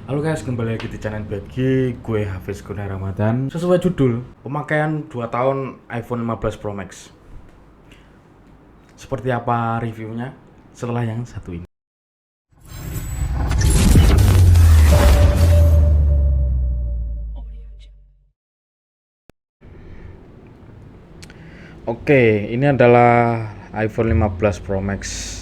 Halo guys, kembali lagi di channel BG. Gue Hafiz Kurnia Ramadan. Sesuai judul, pemakaian 2 tahun iPhone 15 Pro Max. Seperti apa reviewnya setelah yang satu ini? Oke, ini adalah iPhone 15 Pro Max.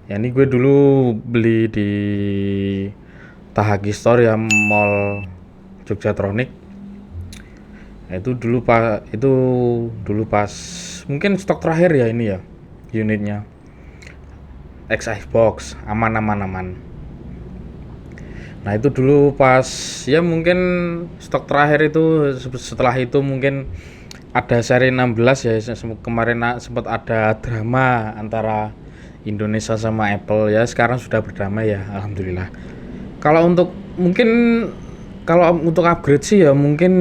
Ya, ini gue dulu beli di Tahagi Store ya, Mall Jogjatronic. Itu dulu pas mungkin stok terakhir ya ini ya unitnya. Xbox aman. Nah itu dulu pas ya mungkin stok terakhir itu, setelah itu mungkin ada seri 16 ya, kemarin sempat ada drama antara Indonesia sama Apple ya, sekarang sudah berdamai ya, alhamdulillah. Kalau untuk mungkin kalau untuk upgrade sih ya mungkin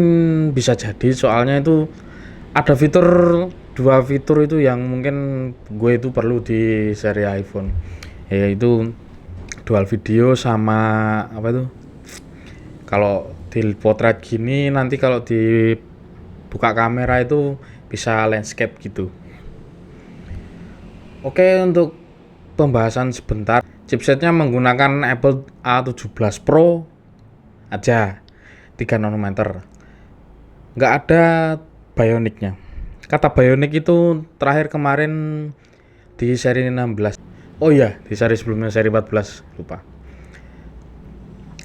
bisa jadi, soalnya itu ada dua fitur itu yang mungkin gue itu perlu di seri iPhone, yaitu dual video sama apa itu, kalau di potret gini nanti kalau dibuka kamera itu bisa landscape gitu. Oke, untuk pembahasan sebentar, chipsetnya menggunakan Apple A17 Pro aja, 3 nanometer, nggak ada Bionicnya. Kata Bionic itu terakhir kemarin di seri 16. Oh iya, di seri sebelumnya, seri 14, lupa.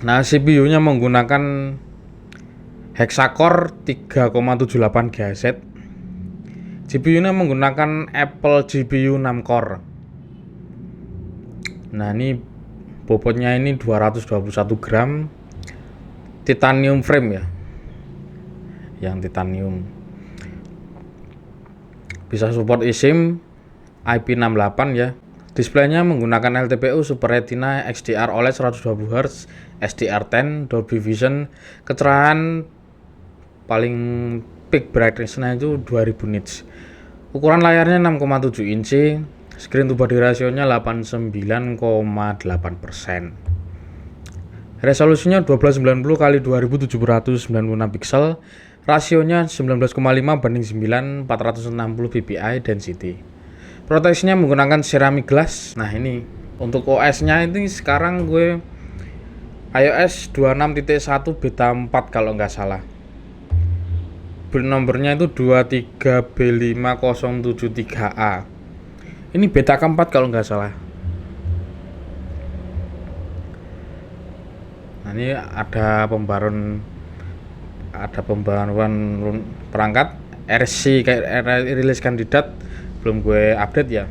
Nah, CPU-nya menggunakan Hexacore 3,78 GHz. GPU-nya menggunakan Apple GPU 6 core. Nah, ini bobotnya ini 221 gram. Titanium frame ya. Yang titanium. Bisa support eSIM IP68 ya. Displaynya menggunakan LTPO Super Retina XDR OLED 120 Hz, SDR10, Dolby Vision, kecerahan paling peak brightness-nya itu 2000 nits. Ukuran layarnya 6,7 inci, screen to body rasionya 89,8%. Resolusinya 1290 x 2796 pixel, rasionya 19,5 banding 9, 460 ppi density. Proteksinya menggunakan ceramic glass. Nah ini untuk OS-nya ini sekarang gue iOS 26.1 beta 4 kalau nggak salah. Build nomornya itu 23B5073A. Ini beta keempat kalau nggak salah. Nah ini ada pembaruan perangkat RC kayak rilis kandidat, belum gue update ya.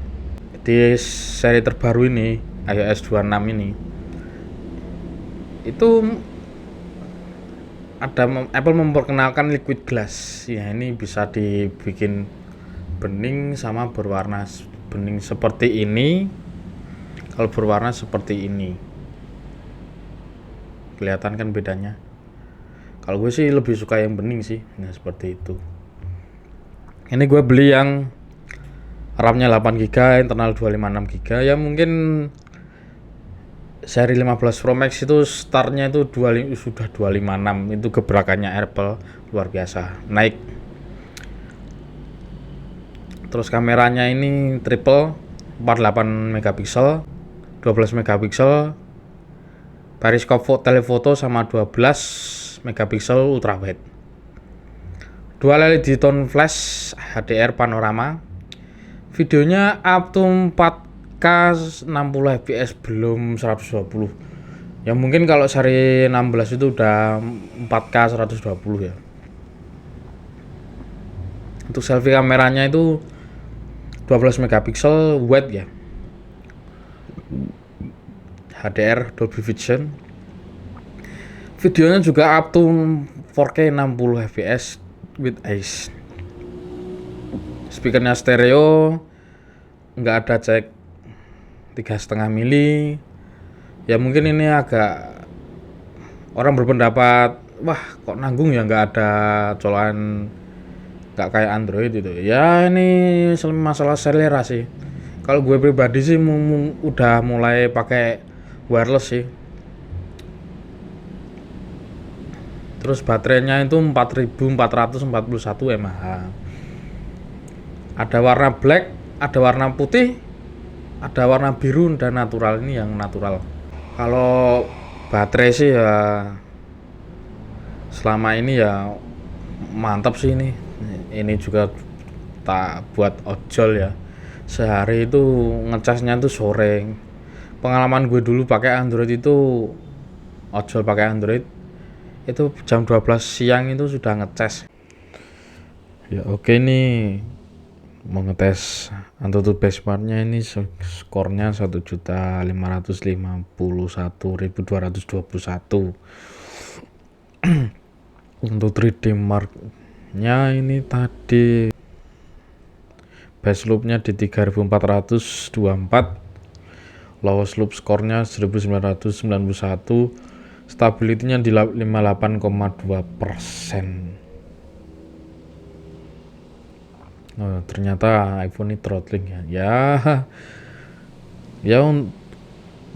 Di seri terbaru ini iOS 26 ini itu Apple memperkenalkan liquid glass ya, ini bisa dibikin bening sama berwarna bening seperti ini. Kalau berwarna seperti ini kelihatan kan bedanya. Kalau gue sih lebih suka yang bening sih. Nah seperti itu. Ini gue beli yang RAM-nya 8GB, internal 256GB ya. Mungkin seri 15 Pro Max itu startnya itu sudah 256. Itu gebrakannya Apple luar biasa, naik. Terus kameranya ini triple 48 megapiksel, 12 megapiksel, periskop telefoto sama 12 megapiksel ultrawide. Dual LED tone flash HDR panorama. Videonya up to 4K 60 fps, belum 120. Ya mungkin kalau seri 16 itu udah 4K 120 ya. Untuk selfie kameranya itu 12 megapiksel wide ya. HDR Dolby Vision. Videonya juga up to 4K 60 fps with eyes. Speakernya stereo, nggak ada jack 3,5 mili. Ya mungkin ini agak, orang berpendapat wah kok nanggung ya, nggak ada colokan, nggak kayak Android itu ya. Ini masalah selera sih. Kalau gue pribadi sih udah mulai pakai wireless sih. Terus baterainya itu 4441 mAh. Ada warna black, ada warna putih, ada warna biru dan natural. Ini yang natural. Kalau baterai sih ya selama ini ya mantap sih ini. Ini juga tak buat ojol ya. Sehari itu ngecasnya tuh sore. Pengalaman gue dulu pakai Android itu ojol pakai Android itu jam 12 siang itu sudah ngecas. Ya oke nih mau ngetes Antutu benchmarknya ini skornya 1.551.221. Untuk 3D marknya ini tadi base loopnya di 3424, lowest loop skornya 1991, stability-nya di 58,2%. Oh, ternyata iPhone ini throttling ya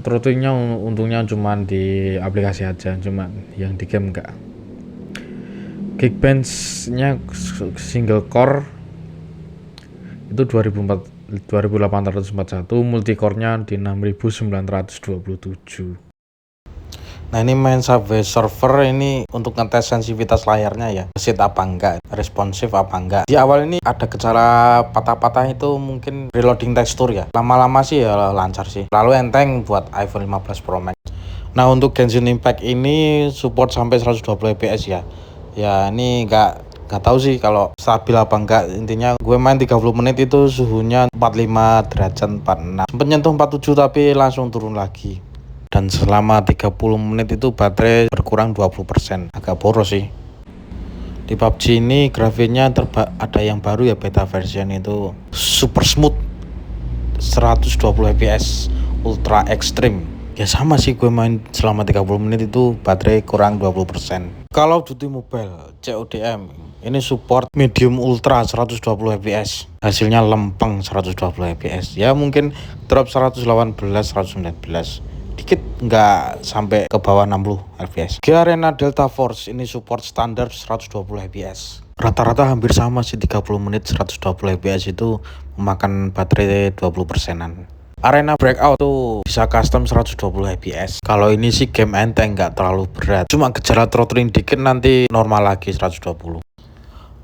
throttlingnya untungnya cuma di aplikasi aja, cuma yang di game enggak. Geekbench-nya single core itu 2841, multicore-nya di 6927. Nah ini main Subway Surfer ini untuk ngetes sensitivitas layarnya ya, sit apa enggak, responsif apa enggak. Di awal ini ada gejala patah-patah itu mungkin reloading tekstur ya, lama-lama sih ya lancar sih, lalu enteng buat iPhone 15 Pro Max. Nah untuk Genshin Impact ini support sampai 120 fps ya. Ya ini nggak tahu sih kalau stabil apa enggak. Intinya gue main 30 menit itu suhunya 45 derajat 46, sempet nyentuh 47 tapi langsung turun lagi. Dan selama 30 menit itu baterai berkurang 20%, agak boros sih. Di PUBG ini grafiknya ada yang baru ya, beta version itu super smooth 120 fps ultra extreme. Ya sama sih gue main selama 30 menit itu baterai kurang 20%. Call of Duty Mobile CODM ini support medium ultra 120 fps, hasilnya lempeng 120 fps. Ya mungkin drop 118 119, dikit nggak sampai ke bawah 60 fps. Arena Delta Force ini support standar 120 fps. Rata-rata hampir sama sih, 30 menit 120 fps itu memakan baterai 20%-an. Arena Breakout tuh bisa custom 120 fps. Kalau ini sih game enteng, nggak terlalu berat, cuma gejala throttling dikit nanti normal lagi 120.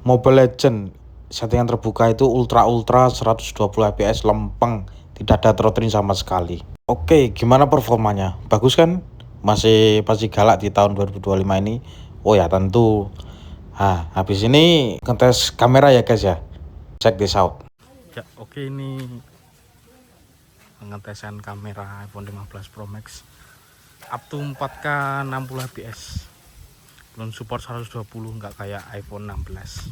Mobile Legend settingan terbuka itu ultra 120 fps lempeng, tidak ada throttling sama sekali. Oke, gimana performanya? Bagus kan? Masih galak di tahun 2025 ini? Oh ya tentu. Habis ini ngetes kamera ya guys ya. Check this out. Ya oke, ini pengetesan kamera iPhone 15 Pro Max up to 4K 60 fps. Belum support 120, nggak kayak iPhone 16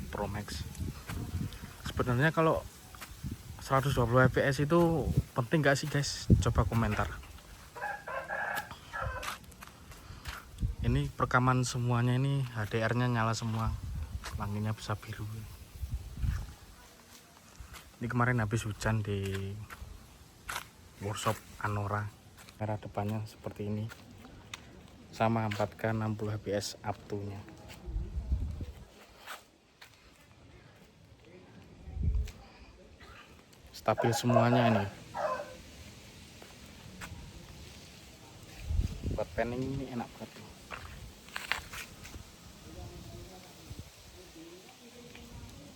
Pro Max. Sebenarnya kalau 120 fps itu penting gak sih guys? Coba komentar. Ini perekaman semuanya, ini HDR-nya nyala semua, langitnya bisa biru. Ini kemarin habis hujan di workshop Anora. Kamera depannya seperti ini, sama 4K 60 fps up to nya. Stabil semuanya ini. Buat panning ini enak banget.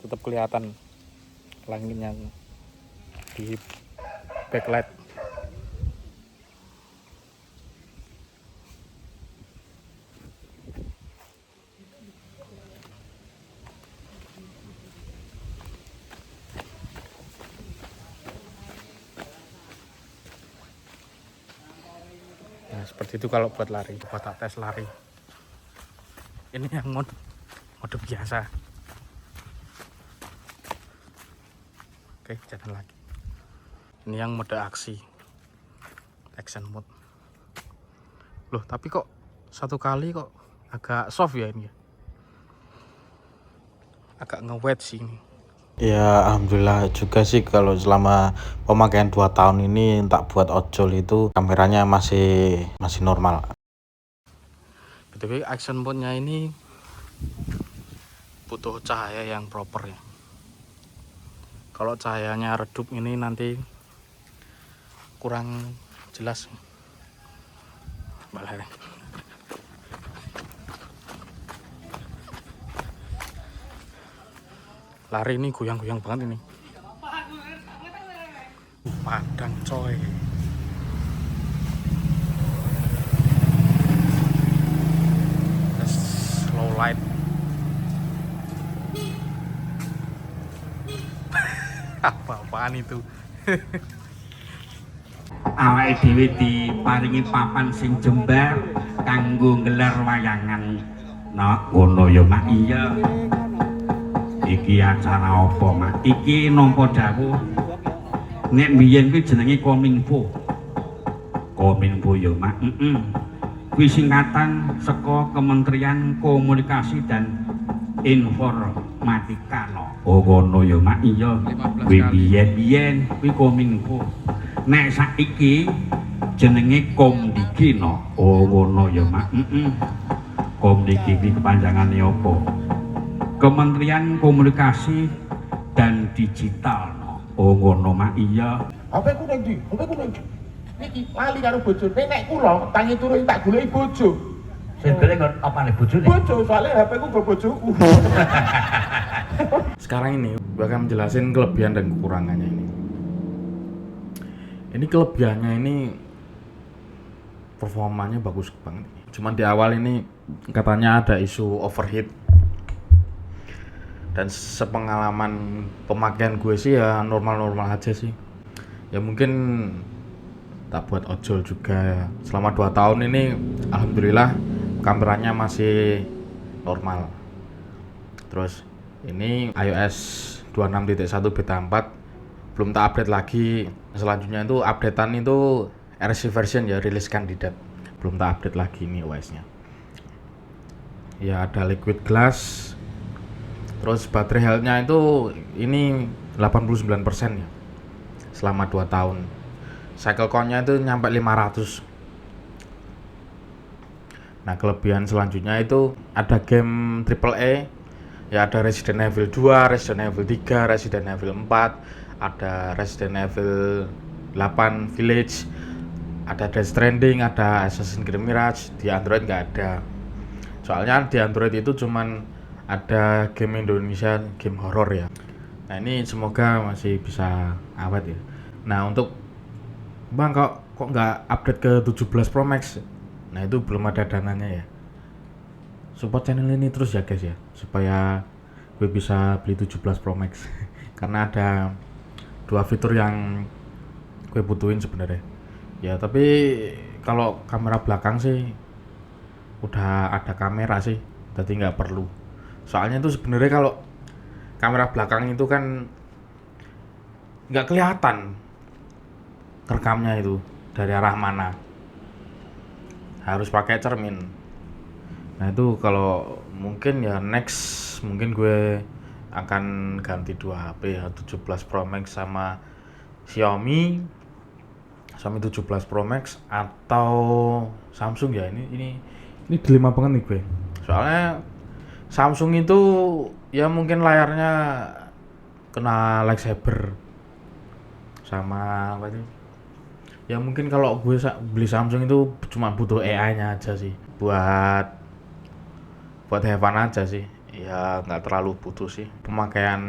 Tetap kelihatan langitnya di backlight. Nah, seperti itu kalau buat lari, buat tes lari. Ini yang mode biasa. Oke, jalan lagi. Ini yang mode aksi, action mode. Loh, tapi kok satu kali kok agak soft ya ini? Agak nge-wet sih ini. Ya alhamdulillah juga sih kalau selama pemakaian 2 tahun ini tak buat ojol itu kameranya masih normal. Tapi action mode-nya ini butuh cahaya yang proper ya. Kalau cahayanya redup ini nanti kurang jelas. Malah lari ini goyang-goyang banget ini. Padang coy. Slow light. Apa-apaan itu? Awake dhewe diparingi papan sing jembar kanggo nggelar wayangan. Nah, ngono ya Mak. Iya. Iki acara apa, Mak? Iki nampa dawuh nek mbiyen kuwi jenenge Kominfo. Kominfo ya Mak. Kuwi singkatan saka Kementerian Komunikasi dan Informatika. Oh ngono ya Mak. Iya. Kuwi biyen kuwi Kominfo. Nek saiki jenenge Komdiki no. Oh ngono ya Mak. Komdiki iki kepanjangane apa? Kementerian Komunikasi dan Digital no. Oh ngono Mak. Iya. Apa ku ning ndi? Apa ku ning ndi? Niki lali karo bojone. Nek kula tangi turu tak goleki bojo. Sing golek opane bojone? Bojo, soalnya HP ku nggo bojoku. Sekarang ini bakal menjelasin kelebihan dan kekurangannya ini. Ini kelebihannya ini performanya bagus banget. Cuman di awal ini katanya ada isu overheat. Dan sepengalaman pemakaian gue sih ya normal-normal aja sih. Ya mungkin tak buat ojol juga. Selama 2 tahun ini alhamdulillah kameranya masih normal. Terus ini iOS 26.1 beta 4 belum tak update lagi. Selanjutnya itu updatean itu RC version ya, rilis kandidat. Belum tak update lagi ini OS-nya. Ya ada liquid glass. Terus baterai health-nya itu ini 89% ya. Selama 2 tahun. Cycle count-nya itu nyampe 500. Nah, kelebihan selanjutnya itu ada game AAA. Ya ada Resident Evil 2, Resident Evil 3, Resident Evil 4, ada Resident Evil 8 Village, ada Death Stranding, ada Assassin's Creed Mirage. Di Android nggak ada. Soalnya di Android itu cuman ada game Indonesia, game horror ya. Nah, ini semoga masih bisa awet ya. Nah, untuk Bang kok nggak update ke 17 Pro Max? Nah, itu belum ada dananya ya. Support channel ini terus ya guys ya, supaya gue bisa beli 17 Pro Max. Karena ada 2 fitur yang gue butuhin sebenarnya. Ya, tapi kalau kamera belakang sih udah ada kamera sih, jadi nggak perlu. Soalnya itu sebenarnya kalau kamera belakang itu kan nggak kelihatan rekamnya itu dari arah mana, harus pakai cermin. Nah itu kalau mungkin ya next mungkin gue akan ganti 2 HP ya, 17 Pro Max sama Xiaomi 17 Pro Max atau Samsung ya. Ini dilema banget nih gue. Soalnya Samsung itu ya mungkin layarnya kena lightsaber sama apa itu. Ya mungkin kalau gue beli Samsung itu cuma butuh AI-nya aja sih, buat have fun aja sih. Ya nggak terlalu butuh sih. Pemakaian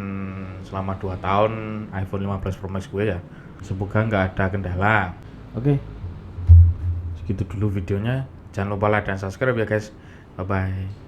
selama 2 tahun iPhone 15 Pro Max gue ya, semoga nggak ada kendala. Oke, segitu dulu videonya. Jangan lupa like dan subscribe ya guys. Bye bye.